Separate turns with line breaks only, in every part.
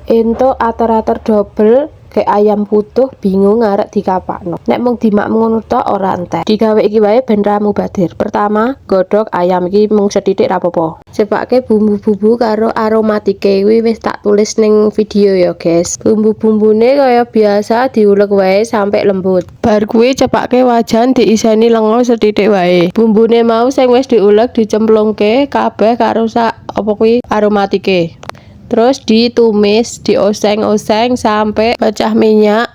Entuk ater-ater double kayak ayam putuh bingung arek dikapakno. Nek mung dimak ngono tok ora entek. Digawe iki wae ben ra mubadir. Pertama, godhog ayam iki mung sethithik ra apa-apa. Cepake bumbu-bumbu karo aromatike kuwi wis tak tulis ning video ya, guys. Bumbu-bumbune kaya biasa diulek wae sampai lembut. Bar kuwi cepake wajan diiseni lenga sethithik wae. Bumbune mau sing wis diulek dicemplungke kabeh karo sak apa kuwi aromatike. Terus ditumis, dioseng-oseng sampai pecah minyak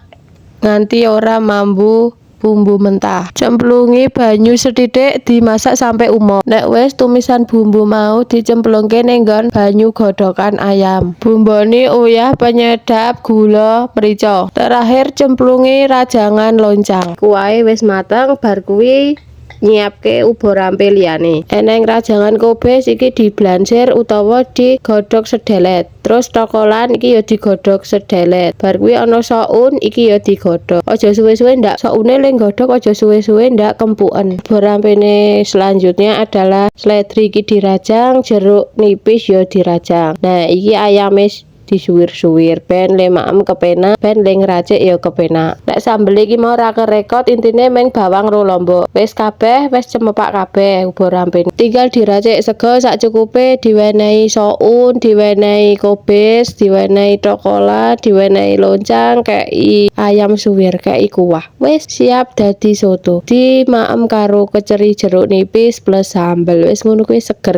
nganti ora mambu bumbu mentah. Cemplungi banyu sethithik dimasak sampai umop. Nek wis tumisan bumbu mau dicemplungke ning nggon banyu godhogan ayam. Bumbone uyah, penyedap, gula, merica. Terakhir cemplungi rajangan loncang. Kuwahe wis mateng bar kuwi nyiapke ubo rampe liyane. Eneng rajangan kobis iki diblansir utawa digodhog sedelet. Terus tokolan iki ya digodhog sedelet. Bar kuwi ana soun iki ya digodhog. Aja suwe-suwe ndak, soune ling godhog aja suwe-suwe ndak kempuken. Ubo rampene selanjutnya adalah seledri iki dirajang, jeruk nipis ya dirajang. Nah, iki ayame disuwir-suwir ben le maem kepenak, ben le ngracik ya kepenak. Nek sambel iki mau ra kerekot intine meng bawang ro lombok. Wis kabeh, wis cemepak kabeh ubo rampe. Tinggal diracik sego sak cukupe, diwenehi soun, diwenehi kobis, diwenehi coklat, diwenehi loncang, kei ayam suwir, kei kuah. Wis siap dadi soto. Dimaem karo keceri jeruk nipis plus sambel. Wis ngono kuwi seger.